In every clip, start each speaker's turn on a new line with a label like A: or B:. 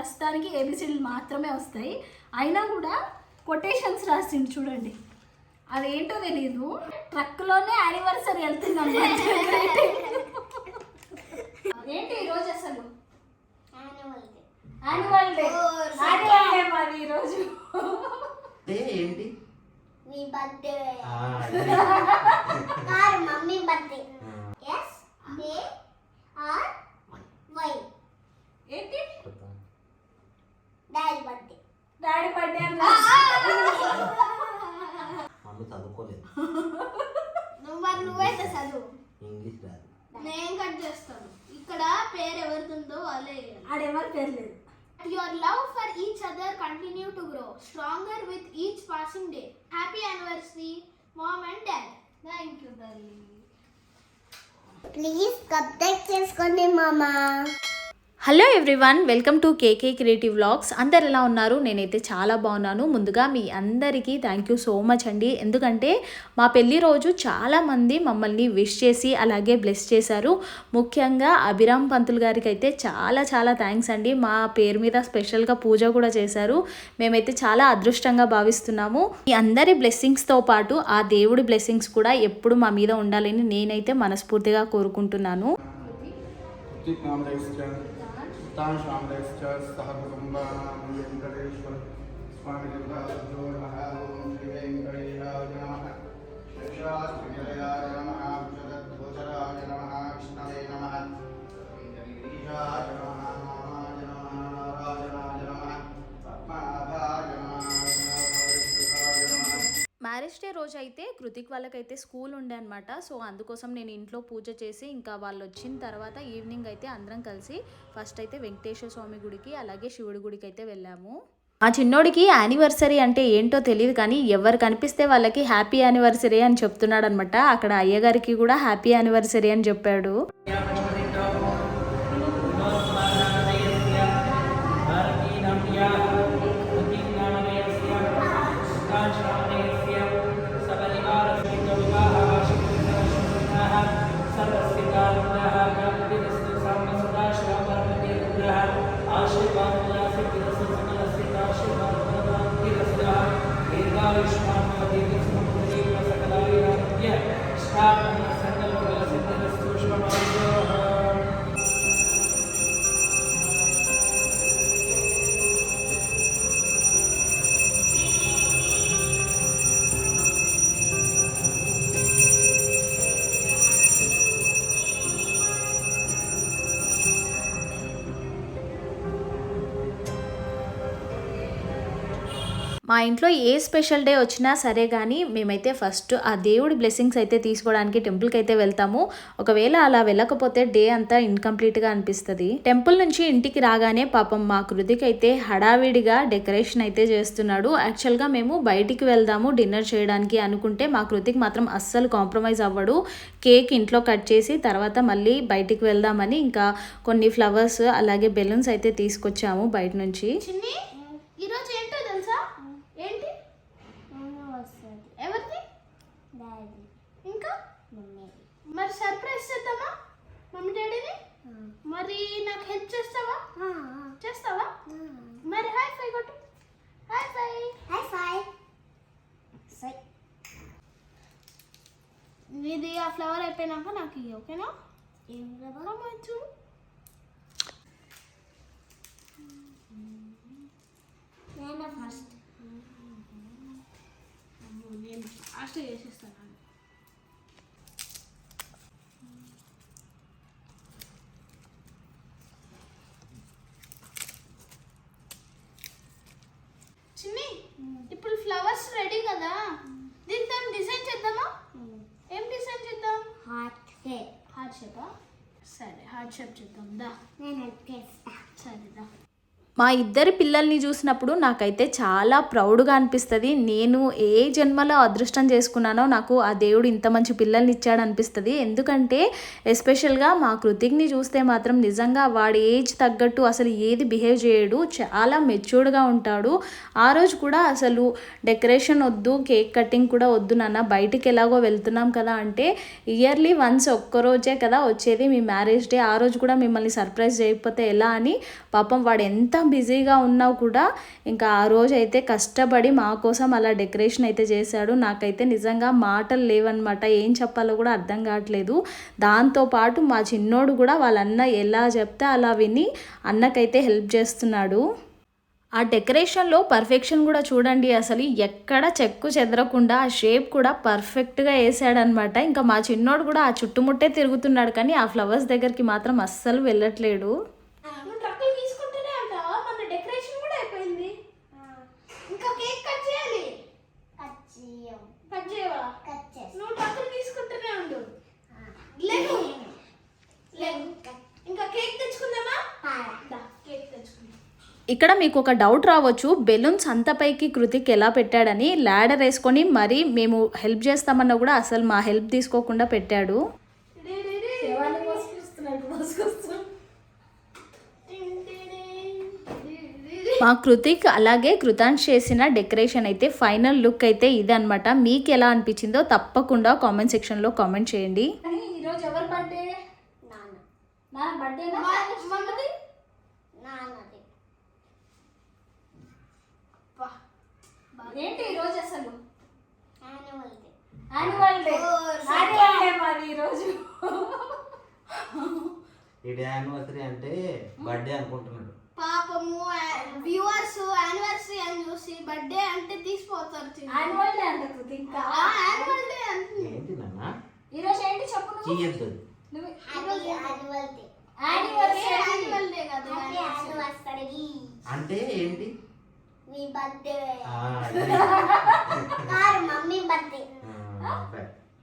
A: ప్రస్తుతానికి ఏబిసిడీలు మాత్రమే వస్తాయి. అయినా కూడా కొటేషన్స్ రాసిండు చూడండి. అదేంటో తెలీదు. ట్రక్లోనే యానివర్సరీ వెళ్తున్నాం. ఏంటి ఈరోజు అసలు యాన్యువల్ డే మాది ఈరోజు.
B: ఏంటి
C: మీ బర్త్డే కాదు మమ్మీ బర్త్డే. ఎస్ డే ఆర్ వై
A: ఏంటి
C: డాడీ బర్త్డే.
A: డాడీ బర్త్డే అని
B: మమ్మీ చదువుకోలేదు.
C: నువ్వైతే చదువు.
B: ఇంగ్లీష్ రాదు.
C: నేను కట్ చేస్తాను. ఇక్కడ పేరు ఎవరితుందో వాళ్ళే.
A: ఆడెవరి పేరు లేదు.
C: Your love for each other continue to grow stronger with each passing day. Happy anniversary, mom and dad. Thank you, darling. Please subscribe చేసుకోండి మామా.
D: Hello everyone, welcome to KK creative vlogs. అందరు ఎలా ఉన్నారు? నేనైతే చాలా బాగున్నాను. ముందుగా మీ అందరికీ థ్యాంక్ యూ సో మచ్ అండి. ఎందుకంటే మా పెళ్లి రోజు చాలామంది మమ్మల్ని విష్ చేసి అలాగే బ్లెస్ చేశారు. ముఖ్యంగా అభిరామ్ పంతులు గారికి అయితే చాలా చాలా థ్యాంక్స్ అండి. మా పేరు మీద స్పెషల్గా పూజ కూడా చేశారు. మేమైతే చాలా అదృష్టంగా భావిస్తున్నాము. ఈ అందరి బ్లెస్సింగ్స్తో పాటు ఆ దేవుడి బ్లెస్సింగ్స్ కూడా ఎప్పుడు మా మీద ఉండాలని నేనైతే మనస్ఫూర్తిగా కోరుకుంటున్నాను.
E: सह कुटुंबानां वेंकटेश्वर स्वामी देवताभ्यो नमः. ओम श्री वेंकटेशाय नमः. शेषाद्रिनिलयाय नमः. जगद्गोचराय नमः. विष्णवे नमः. गिरीशाय नमः. नामाय नमः. नारायणाय नमः. पद्मनाभाय नमः. गणपतिस्थाय नमः.
D: మ్యారేజ్ డే రోజు అయితే కృతిక్ వాళ్ళకైతే స్కూల్ ఉండే అనమాట. సో అందుకోసం నేను ఇంట్లో పూజ చేసి ఇంకా వాళ్ళు వచ్చిన తర్వాత ఈవినింగ్ అయితే అందరం కలిసి ఫస్ట్ అయితే వెంకటేశ్వర స్వామి గుడికి అలాగే శివుడి గుడికి అయితే వెళ్ళాము. ఆ చిన్నోడికి యానివర్సరీ అంటే ఏంటో తెలియదు, కానీ ఎవరు కనిపిస్తే వాళ్ళకి హ్యాపీ యానివర్సరీ అని చెప్తున్నాడు అనమాట. అక్కడ అయ్యగారికి కూడా హ్యాపీ యానివర్సరీ అని చెప్పాడు. మా ఇంట్లో ఏ స్పెషల్ డే వచ్చినా సరే కానీ మేమైతే ఫస్ట్ ఆ దేవుడి బ్లెస్సింగ్స్ అయితే తీసుకోవడానికి టెంపుల్కి అయితే వెళ్తాము. ఒకవేళ అలా వెళ్ళకపోతే డే అంతా ఇన్కంప్లీట్గా అనిపిస్తుంది. టెంపుల్ నుంచి ఇంటికి రాగానే పాపం మా కృతికి అయితే హడావిడిగా డెకరేషన్ అయితే చేస్తున్నాడు. యాక్చువల్గా మేము బయటికి వెళ్దాము డిన్నర్ చేయడానికి అనుకుంటే మా కృతికి మాత్రం అస్సలు కాంప్రమైజ్ అవ్వడు. కేక్ ఇంట్లో కట్ చేసి తర్వాత మళ్ళీ బయటికి వెళ్దామని ఇంకా కొన్ని ఫ్లవర్స్ అలాగే బెలూన్స్ అయితే తీసుకొచ్చాము బయట నుంచి.
C: ఈరోజు ఏంటో తెలుసా? ఏంటి ఎవరిది? డాడీ. ఇంకా మరి సర్ప్రైజ్ చేద్దామా మమ్మీ డాడీని? మరి నాకు హెల్ప్ చేస్తావా? చేస్తావా? మరి హై ఫై కొట్టు. హై ఫై. హై ఫై. సై. ఇది ఆ ఫ్లవర్ అయిపోయినాక నాకు ఇవ్వు, ఓకేనా? ఏం ఫ్లవర్ చూడు. నేను ఫస్ట్ నేను ఫాస్ట్ చేసేస్తాను. చిన్ని, ఇప్పుడు ఫ్లవర్స్ రెడీ కదా, దీంతో డిజైన్ చేద్దామా? ఏం డిజైన్ చేద్దాం? Heart shape. హార్ట్ షేపా? సరే హార్ట్ షేప్ చేద్దాం. దా నేను హెల్ప్ చేస్తా. సరే దా.
D: మా ఇద్దరి పిల్లల్ని చూసినప్పుడు నాకైతే చాలా ప్రౌడ్గా అనిపిస్తుంది. నేను ఏ జన్మలో అదృష్టం చేసుకున్నానో నాకు ఆ దేవుడు ఇంత మంచి పిల్లల్ని ఇచ్చాడు అనిపిస్తుంది. ఎందుకంటే ఎస్పెషల్గా మా కృతిక్ని చూస్తే మాత్రం నిజంగా వాడి ఏజ్ తగ్గట్టు అసలు ఏది బిహేవ్ చేయడు, చాలా మెచ్యూర్డ్గా ఉంటాడు. ఆ రోజు కూడా అసలు డెకరేషన్ వద్దు, కేక్ కటింగ్ కూడా వద్దు నాన్న, బయటికి ఎలాగో వెళ్తున్నాం కదా అంటే ఇయర్లీ వన్స్ ఒక్కరోజే కదా వచ్చేది మీ మ్యారేజ్ డే, ఆ రోజు కూడా మిమ్మల్ని సర్ప్రైజ్ చేయకపోతే ఎలా అని పాపం వాడు ఎంత బిజీగా ఉన్నా కూడా ఇంకా ఆ రోజు అయితే కష్టపడి మా కోసం అలా డెకరేషన్ అయితే చేశాడు. నాకైతే నిజంగా మాటలు లేవన్నమాట, ఏం చెప్పాలో కూడా అర్థం కావట్లేదు. దాంతోపాటు మా చిన్నోడు కూడా వాళ్ళ అన్న ఎలా చెప్తే అలా విని అన్నకైతే హెల్ప్ చేస్తున్నాడు. ఆ డెకరేషన్లో పర్ఫెక్షన్ కూడా చూడండి, అసలు ఎక్కడ చెక్కు చెదరకుండా ఆ షేప్ కూడా పర్ఫెక్ట్గా వేసాడనమాట. ఇంకా మా చిన్నోడు కూడా ఆ చుట్టుముట్టే తిరుగుతున్నాడు కానీ ఆ ఫ్లవర్స్ దగ్గరికి మాత్రం అస్సలు వెళ్ళట్లేడు.
C: నువ్వు ట్రక్కులు తీసుకుంటూనే ఉంటావా? మన డెకరేషన్ కూడా అయిపోయింది. ఇంకా కేక్ కట్ చేయాలి. కట్ చేయవా? నువ్వు ట్రక్కులు తీసుకుంటూనే ఉండు. లేదు ఇంకా కేక్ తెచ్చుకుందామా? కేక్ తెచ్చుకుందాం.
D: ఇక్కడ మీకు ఒక డౌట్ రావచ్చు, బెలూన్స్ అంత పైకి కృతిక్ ఎలా పెట్టాడని. ల్యాడర్ వేసుకొని మరీ మేము హెల్ప్ చేస్తామన్నా కూడా అసలు మా హెల్ప్ తీసుకోకుండా పెట్టాడు. మా కృతిక్ అలాగే కృతాంశ్ చేసిన డెకరేషన్ అయితే ఫైనల్ లుక్ అయితే ఇదనమాట. మీకు ఎలా అనిపించిందో తప్పకుండా కామెంట్ సెక్షన్లో కామెంట్ చేయండి.
A: ఈరోజు ఎవరి బర్త్డే? నా బర్త్డేనా?
C: మమ్మది
A: ఏంటి ఈరోజు అసలు?
C: Annual day.
A: యాన్యువల్ డే మాది ఈరోజు.
B: ఇది యానివర్సరీ అంటే బర్త్డే అనుకుంటున్నాడు.
C: పాపము వ్యూవర్స్ యానివర్సరీ అని చూసి బర్త్డే అంటే తీసిపోతారు.
A: యాన్యువల్ డే అంట కృతి. ఇంకా
C: యాన్యువల్ డే
B: ఏంటి నాన్న
A: ఈరోజు ఏంటి చెప్పు నువ్వు.
B: చీయద్దు.
C: యాన్యువల్ డే కదా.
B: అంటే ఏంటి?
F: మీ బర్త్డే
B: ఆ,
F: కాదు మమ్మీ బర్త్డే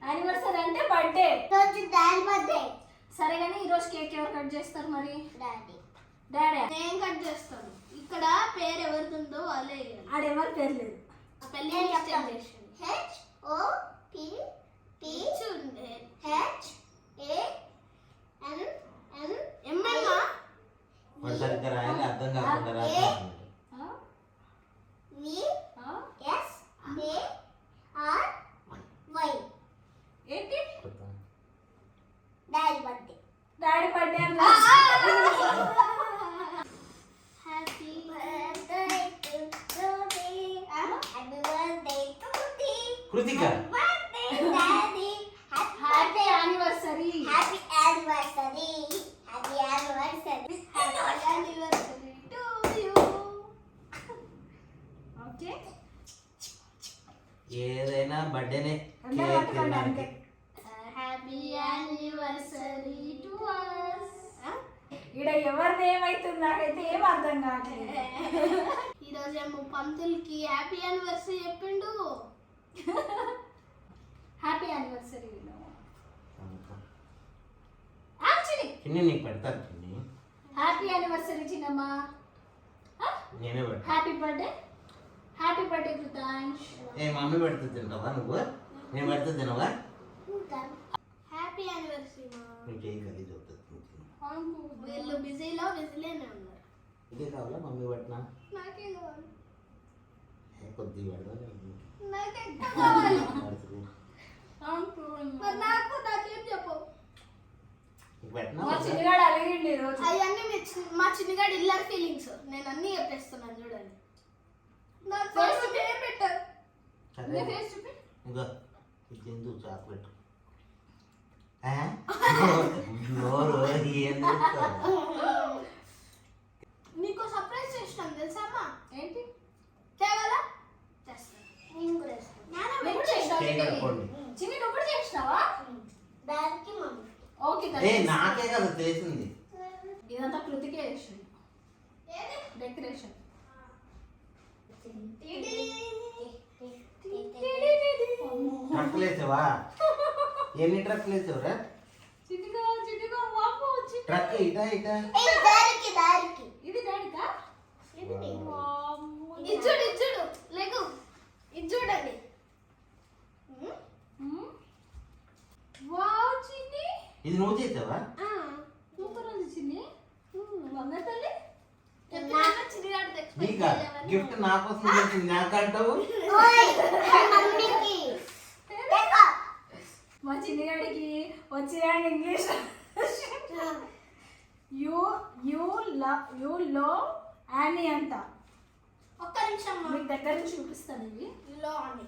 A: యానివర్సరీ అంటే బర్త్డే.
F: రోజు డాడీ బర్త్డే
A: సరే కానీ ఈరోజు కేక్ ఎవరు కట్ చేస్తారు మరి?
F: Daddy
A: daddy.
C: నేను కట్ చేస్తాను. ఇక్కడ పేరు ఎవరిది ఉందో వాళ్ళే వేయాలి.
A: ఆడెవరు పేరు లేదు.
C: పెళ్లి generation
F: H O P P H A N N
C: MLA
B: వాడు సరిగ్గా రాయాలి, అర్థం కాకుండా రాస్తున్నాడు.
F: V S A R Y
A: ఏంటి?
F: డాడీ బర్త్డే
A: డాడీ బర్త్డే అని
C: happy
F: birthday to today happy birthday to the
B: Krithika
F: birthday daddy
A: happy anniversary.
F: Happy anniversary happy anniversary
C: anniversary to you.
A: Okay
B: ఏదైనా బర్త్డేనే
A: అందరూ
B: కేక్
A: పట్టుకోండి అంతే.
B: తినడానికి.
C: Happy anniversary to us.
A: ఈడ ఎవరిది ఏమైతుంది నాకైతే ఏం అర్థం కావట్లేదు.
C: ఈరోజు ఏమో పంతులకి హ్యాపీ యానివర్సరీ చెప్పిండు.
A: Happy anniversary.
B: చిన్ని నీకు పెడతాను చిన్ని.
A: హ్యాపీ యానివర్సరీ చిన్నమ్మా.
B: నేనే పెడతా.
A: Happy birthday. Happy birthday Krutansh.
B: ఏ మమ్మీ పెడుతుంది తింటావా నువ్వు? నేను పెడుతుంది తినవా?
C: హ్యాపీ యానివర్సరీ మా.
B: నీకు ఏం కలిగి చెప్తుంది.
C: వీళ్ళు బిజీలో బిజీలోనే ఉన్నారు.
B: ఇదే కావాలా మమ్మీ పెట్టినా?
C: నాకే కావాలి.
B: కొద్దిగా పెడతా.
C: నాకే కావాలి.
B: పెడుతుంది.
C: మరి నాకు నాకేం చెప్పు.
B: నీకు పెట్టినా
A: మా చిన్నగాడు అడిగిండి ఈరోజు.
C: అవన్నీ మా చిన్నగాడు ఇల్లర్ ఫీలింగ్స్. నేను అన్ని చెప్పేస్తున్నాను చూడండి. నాకు ఫస్ట్ ఏం పెట్టారు.
B: సరే
A: ఫేస్ చూపి.
B: ఇంకా ఇది తిందు చాక్లెట్. నోరు ఏం చేస్తావు?
C: నీకు సర్ప్రైజ్ చేసినాం తెలుసామా?
A: ఏంటి?
C: తేవాలా? చేస్తాను.
F: నేను కూడా చేస్తాను.
A: నువ్వు కూడా చేసినావా
B: కేక్
A: చిన్ని?
B: కట్టుకోండి.
A: చిన్ని నువ్వు కూడా చేసినావా?
F: డాడీకి మమ్మీ
A: ఓకే
B: ఏ నాకే కదా చేసింది.
A: ఇదంతా కృతికే చేసింది డెకరేషన్.
B: ట్రక్కులు వేసావా? ఎన్ని ట్రక్కులు వేసావురా?
A: చిన్నగా చిన్నగా వాపు వచ్చింది.
B: ట్రక్ ఇటా ఇటా
F: దారికి దారికి
A: ఇది డాడీకా?
F: ఇది నీకు.
C: ఇచ్చుడు ఇచ్చుడు లేకు ఇది చూడండి.
A: వావ్ చిన్ని.
B: ఇది నువ్వు చేసావా?
A: సూపర్ ఉంది చిన్ని. వంద తల్లి.
C: చిన్నగాడు
B: నీకా గిఫ్ట్ నా కోసం చేసింది నాకంటావు?
F: ఓయ్ మమ్మీకి देखो
A: మా చిన్నగాడికి వచ్చిన ఇంగ్లీష్. యూ లవ్ యానీ అంట.
C: ఒక్క నిమిషం మా.
A: మీకు దగ్గర నుంచి చూపిస్తాను ఇవి.
C: లో అని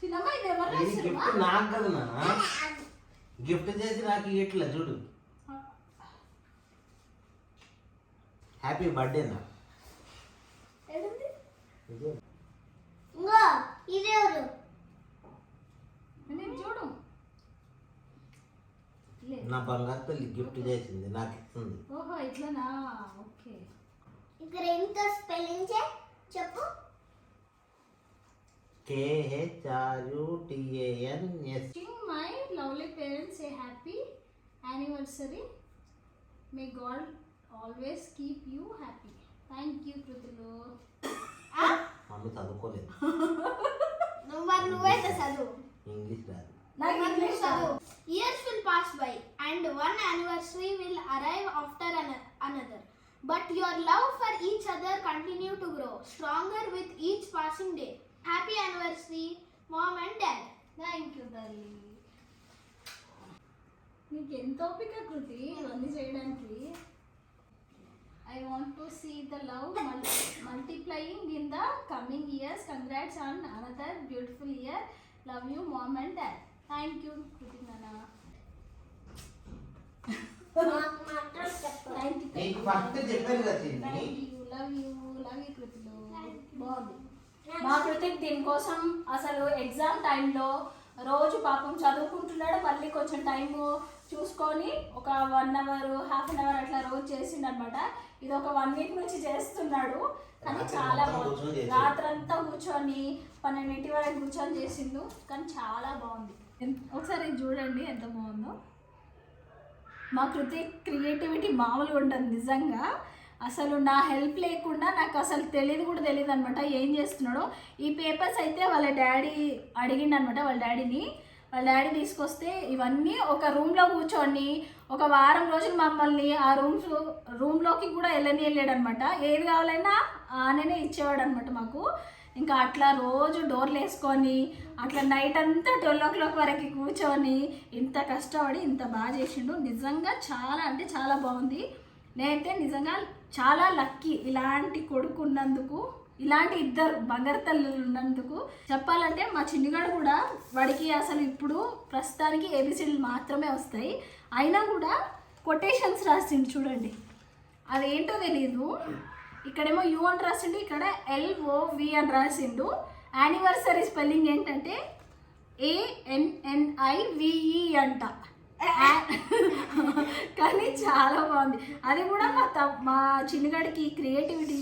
A: చిన్నమ్మ ఇది ఎవరు
B: ఇది
A: రాసిరమ్మా?
B: గిఫ్ట్ నాకు కదా నాన్న, గిఫ్ట్ చేసి నాకు ఇట్లా చూడు. హ్యాపీ బర్త్డే నా.
A: ఏడుంది?
B: ఇదే.
F: ఇంకో ఇది ఎవరు?
A: నేను చూడు. లేదు.
B: నా బంగారు తల్లి గిఫ్ట్ చేసింది నాకు ఇస్తుంది.
A: ఓహో ఇట్లనా, ఓకే.
F: ఇక్కడ ఎంత స్పెల్లింగ్ చెప్పు.
B: KHRUTANS.
A: Wishing my lovely parents a happy anniversary. May God always keep you happy. Thank you, Krutilo.
B: Mummy చదువుకోలేదు,
C: నువ్వైతే చదువు.
B: ఇంగ్లీష్ రాదు.
A: నాకు ఇంగ్లీష్ రాదు.
C: Years will pass by and one anniversary will arrive after another. But your love for each other continue to grow stronger with each passing day. Happy anniversary, Mom and Dad.
A: Thank you తల్లి. నీకు ఎంత ఓపిక కృతి ఇవన్నీ చేయడానికి. I want to see the love multiplying in the coming years. Congrats on another beautiful year. Love you mom and dad. Thank you Kruthi నాన్న.
F: నాకు మాత్రం చెప్పు.
A: థ్యాంక్ యూ
B: నీకు ఫస్ట్ చెప్పాను కదా చిన్ని.
A: Thank you. లవ్ యూ కృతిలో. బాగుంది. మా కృతిక్ దీనికోసం అసలు ఎగ్జామ్ టైంలో రోజు పాపం చదువుకుంటున్నాడు, మళ్ళీ కొంచెం టైము చూసుకొని ఒక 1 అవర్ హాఫ్ అన్ అవర్ అట్లా రోజు చేసిండు అనమాట. ఇది ఒక 1 వీక్ నుంచి చేస్తున్నాడు. కానీ చాలా బాగుంది. రాత్రంతా కూర్చొని 12 వరకు కూర్చొని చేసిండు, కానీ చాలా బాగుంది. ఒకసారి ఇది చూడండి ఎంత బాగుందో. మా కృతిక్ క్రియేటివిటీ మామూలుగా ఉండదు నిజంగా. అసలు నా హెల్ప్ లేకుండా నాకు అసలు తెలియదు అనమాట ఏం చేస్తున్నాడో. ఈ పేపర్స్ అయితే వాళ్ళ డాడీ అడిగిండు అనమాట. వాళ్ళ డాడీ తీసుకొస్తే ఇవన్నీ ఒక రూమ్లో కూర్చొని ఒక వారం రోజులు మమ్మల్ని ఆ రూమ్లోకి కూడా వెళ్ళాడు అనమాట. ఏది కావాలన్నా ఆయననే ఇచ్చేవాడు అనమాట మాకు. ఇంకా అట్లా రోజు డోర్లు వేసుకొని అట్లా నైట్ అంతా 12 o'clock వరకు కూర్చొని ఇంత కష్టపడి ఇంత బాగా చేసిండు. నిజంగా చాలా అంటే చాలా బాగుంది. నేనైతే నిజంగా చాలా లక్కీ ఇలాంటి కొడుకు ఉన్నందుకు, ఇలాంటి 2 బంగారు తల్లులు ఉన్నందుకు. చెప్పాలంటే మా చిన్నగాడు కూడా వాడికి అసలు ఇప్పుడు ప్రస్తుతానికి ఏబిసిడీలు మాత్రమే వస్తాయి. అయినా కూడా కొటేషన్స్ రాసిండు చూడండి. అదేంటో తెలీదు. ఇక్కడేమో యూ అని రాసిండు, ఇక్కడ LOV అని రాసిండు. యానివర్సరీ స్పెల్లింగ్ ఏంటంటే ANNIVE అంట. కానీ చాలా బాగుంది. అది కూడా మా చిన్నగాడికి క్రియేటివిటీ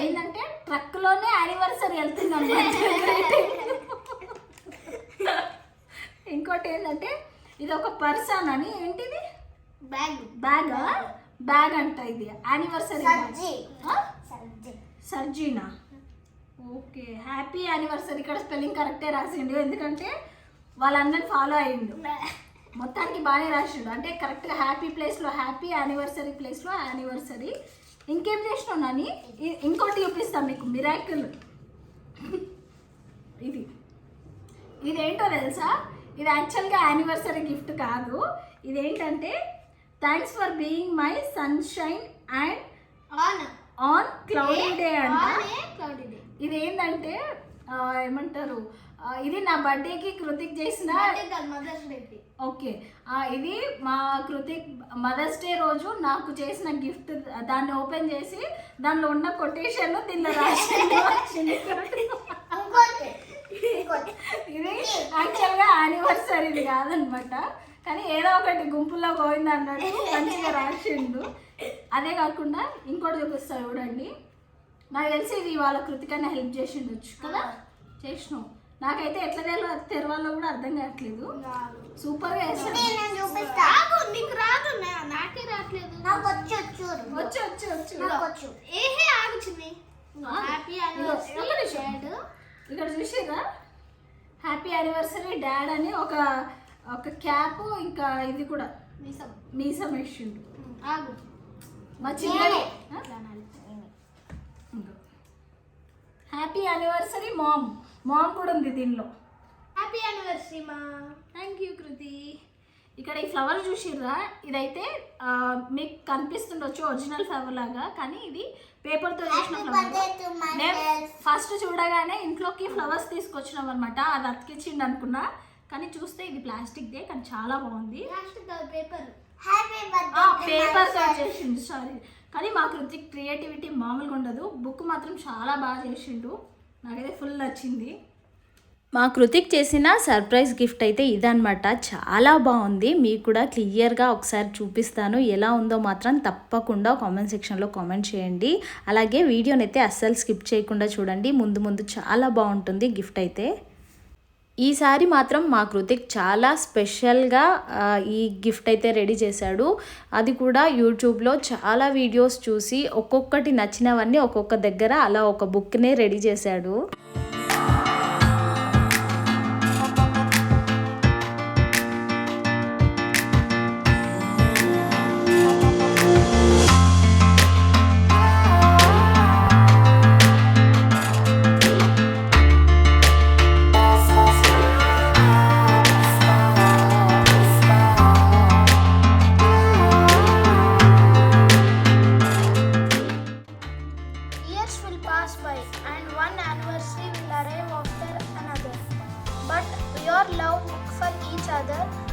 A: ఏంటంటే ట్రక్లోనే యానివర్సరీ వెళ్తున్నాం. ఇంకోటి ఏంటంటే ఇది ఒక పర్సన్ అని, ఏంటిది బ్యాగ్ అంట. ఇది యానివర్సరీ సర్జీనా. Okay, happy anniversary. ఇక్కడ స్పెల్లింగ్ కరెక్టే రాసిండు, ఎందుకంటే వాళ్ళందరిని ఫాలో అయ్యిండు. మొత్తానికి బాగానే రాసిండు. అంటే కరెక్ట్గా హ్యాపీ ప్లేస్లో హ్యాపీ, యానివర్సరీ ప్లేస్లో యానివర్సరీ. ఇంకేం చేసినావు నాని? ఇంకోటి చూపిస్తాను మీకు, మిరాకిల్. ఇదేంటో తెలుసా? ఇది యాక్చువల్గా యానివర్సరీ గిఫ్ట్ కాదు. ఇదేంటంటే thanks for being my sunshine and on cloudy day అంట. ఇదేంటంటే ఏమంటారు, ఇది నా బర్త్డేకి కృతిక్ చేసిన ఓకే. ఇది మా కృతిక్ మదర్స్ డే రోజు నాకు చేసిన గిఫ్ట్. దాన్ని ఓపెన్ చేసి దానిలో ఉన్న కొటేషన్ దీనిలో రాసింది. ఇది యాక్చువల్గా యానివర్సరీది కాదనమాట, కానీ ఏదో ఒకటి గుంపులో పోయింది అన్నట్టు మంచిగా రాసిండు. అదే కాకుండా ఇంకోటి చూపిస్తా చూడండి. నాకు తెలిసి ఇది వాళ్ళ కృతికన్నా హెల్ప్ చేసిండొచ్చు కదా. చేసినావు. నాకైతే ఎట్లా తెరవాలో కూడా అర్థం కావట్లేదు. సూపర్గా వేస్తాను.
C: నీకు రాదు, నాకే రావట్లేదు.
A: వచ్చు.
C: ఏహే ఆగుచింది. Happy anniversary.
A: ఇక్కడ చూసిరా, హ్యాపీ యానివర్సరీ డాడ్ అని ఒక క్యాప్, ఇంకా ఇది కూడా మీసం వేసిండు.
C: ఆగు,
A: మా చిన్నది హ్యాపీ యానివర్సరీ మామ్ కూడా ఉంది దీనిలో.
C: హ్యాపీ యానివర్సరీ మా.
A: థ్యాంక్ యూ కృతి. ఇక్కడ ఈ ఫ్లవర్ చూసిర్రా, ఇదైతే మీకు కనిపిస్తుండొచ్చు ఒరిజినల్ ఫ్లవర్ లాగా, కానీ ఇది పేపర్తో చేసిన ఫ్లవర్. నేను ఫస్ట్ చూడగానే ఇంట్లోకి ఫ్లవర్స్ తీసుకొచ్చినాం అనమాట, అది అతికిచ్చిండు అనుకున్నా, కానీ చూస్తే ఇది ప్లాస్టిక్దే, కానీ చాలా బాగుంది. పేపర్ చేసిండు, సారీ. కానీ మా కృతిక్ క్రియేటివిటీ మామూలుగా ఉండదు, బుక్ మాత్రం చాలా బాగా చేసిండు, నాకైతే ఫుల్ నచ్చింది.
D: మా కృతిక్ చేసిన సర్ప్రైజ్ గిఫ్ట్ అయితే ఇదనమాట, చాలా బాగుంది. మీకు కూడా క్లియర్గా ఒకసారి చూపిస్తాను, ఎలా ఉందో మాత్రం తప్పకుండా కామెంట్ సెక్షన్లో కామెంట్ చేయండి. అలాగే వీడియోని అయితే అస్సలు స్కిప్ చేయకుండా చూడండి, ముందు ముందు చాలా బాగుంటుంది గిఫ్ట్ అయితే. ఈసారి మాత్రం మా కృతిక్ చాలా స్పెషల్గా ఈ గిఫ్ట్ అయితే రెడీ చేశాడు. అది కూడా యూట్యూబ్లో చాలా వీడియోస్ చూసి ఒక్కొక్కటి నచ్చినవన్నీ ఒక్కొక్క దగ్గర అలా ఒక బుక్నే రెడీ చేశాడు.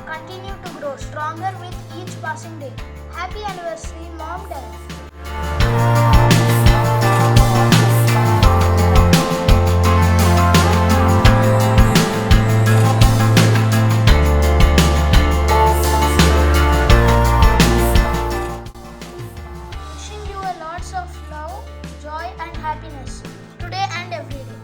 C: Continue to grow stronger with each passing day. Happy anniversary, Mom, Dad. Wishing you a lots of love, joy and happiness today and every day.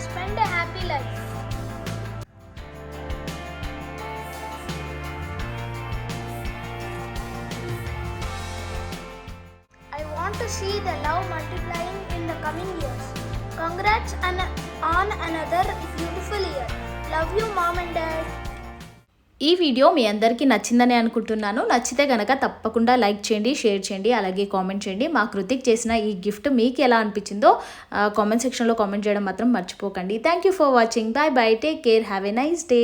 C: Spend a happy life. I want to see the love multiplying in the coming years. Congrats on another beautiful year. Love you, Mom and Dad.
D: ఈ video మీ అందరికీ నచ్చిందని అనుకుంటున్నాను. నచ్చితే కనుక తప్పకుండా like చేయండి, share చేయండి, అలాగే కామెంట్ చేయండి. మా కృతిక్ చేసిన ఈ గిఫ్ట్ మీకు ఎలా అనిపించిందో కామెంట్ సెక్షన్లో కామెంట్ చేయడం మాత్రం మర్చిపోకండి. Thank you for watching. Bye bye, take care, have a nice day.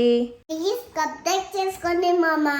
F: Please subscribe చేసుకోండి మామా.